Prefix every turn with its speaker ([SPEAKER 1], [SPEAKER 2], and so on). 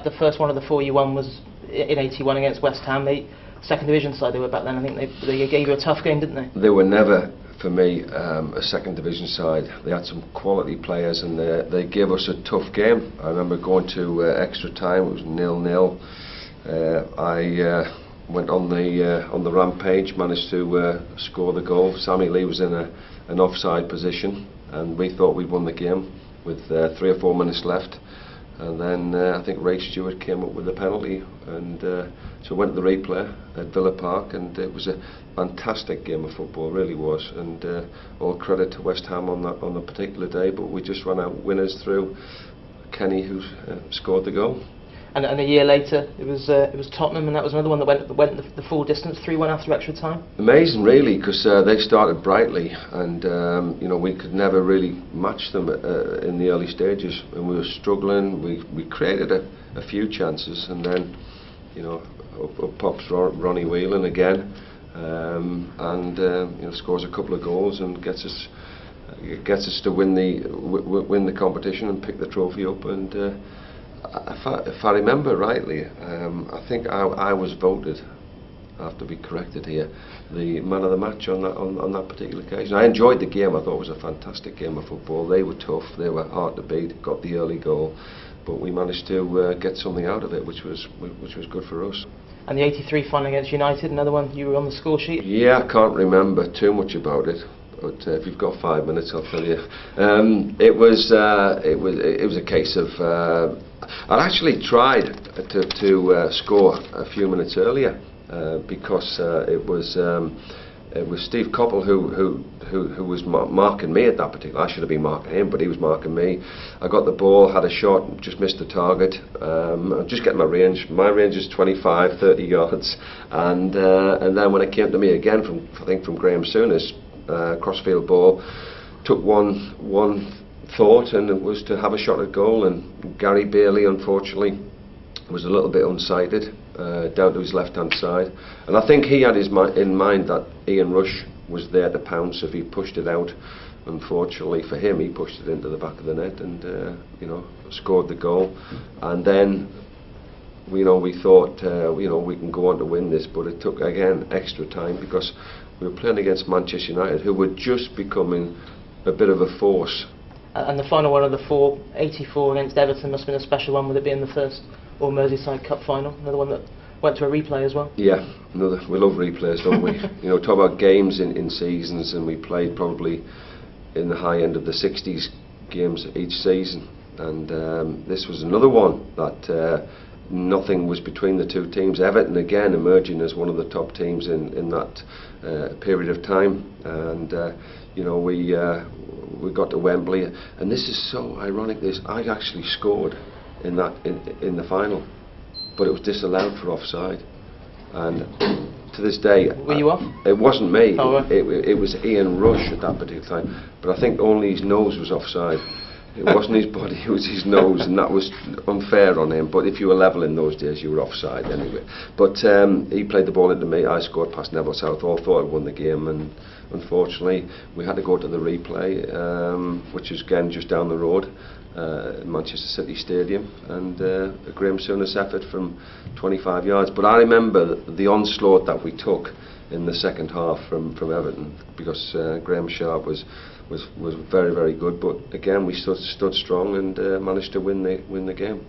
[SPEAKER 1] The first one of the four you won was in '81 against West Ham. The second division side they were back then. I think they gave you a tough game, didn't they?
[SPEAKER 2] They were never, for me, a second division side. They had some quality players, and they gave us a tough game. I remember going to extra time. It was 0-0. I went on the rampage, managed to score the goal. Sammy Lee was in an offside position, and we thought we'd won the game with 3 or 4 minutes left. And then I think Ray Stewart came up with a penalty, and so went to the replay at Villa Park, and it was a fantastic game of football, really was. And all credit to West Ham on the particular day, but we just ran out winners through Kenny, who scored the goal.
[SPEAKER 1] And a year later, it was Tottenham, and that was another one that went the full distance, 3-1 after extra time. Amazing,
[SPEAKER 2] really, because they started brightly, and you know, we could never really match them in the early stages, and we were struggling. We created a few chances, and then, you know, up pops Ronnie Whelan again, and you know, scores a couple of goals and gets us to win the competition and pick the trophy up. And if I remember rightly, I think I was voted, I have to be corrected here, the man of the match on that particular occasion. I enjoyed the game. I thought it was a fantastic game of football. They were tough, they were hard to beat, got the early goal, but we managed to get something out of it, which was good for us.
[SPEAKER 1] And the '83 final against United, another one, you were on the score sheet?
[SPEAKER 2] Yeah, I can't remember too much about it, but if you've got 5 minutes, I'll tell you. It was a case of I'd actually tried to score a few minutes earlier because it was Steve Coppell who was marking me at that particular. I should have been marking him, but he was marking me. I got the ball, had a shot, just missed the target. Just getting my range. My range is 25, 30 yards, and then when it came to me again from Graham Souness, crossfield ball, took one thought, and it was to have a shot at goal, and Gary Bailey unfortunately was a little bit unsighted down to his left hand side, and I think he had in mind that Ian Rush was there to pounce if he pushed it out. Unfortunately for him, he pushed it into the back of the net, and you know, scored the goal. And then, you know, we thought you know, we can go on to win this, but it took again extra time because we were playing against Manchester United, who were just becoming a bit of a force.
[SPEAKER 1] And the final one of the four, '84 against Everton, must have been a special one, with it being the first All Merseyside Cup final, another one that went to a replay as well.
[SPEAKER 2] Yeah, we love replays, don't we? You know, talk about games in seasons, and we played probably in the high end of the 60s games each season, and this was another one that nothing was between the two teams. Everton again emerging as one of the top teams in that period of time, and you know, we got to Wembley, and this is so ironic. I actually scored in the final, but it was disallowed for offside, and to this day.
[SPEAKER 1] Were you off?
[SPEAKER 2] It wasn't me.
[SPEAKER 1] Oh, right.
[SPEAKER 2] It was Ian Rush at that particular time, but I think only his nose was offside. It wasn't his body, it was his nose, and that was unfair on him. But if you were level in those days, you were offside anyway. But he played the ball into me, I scored past Neville Southall, thought I won the game, and unfortunately we had to go to the replay, which is again just down the road, Manchester City Stadium, and a Graham Souness effort from 25 yards. But I remember the onslaught that we took in the second half from Everton, because Graham Sharp was very, very good, but again we stood strong and managed to win the game.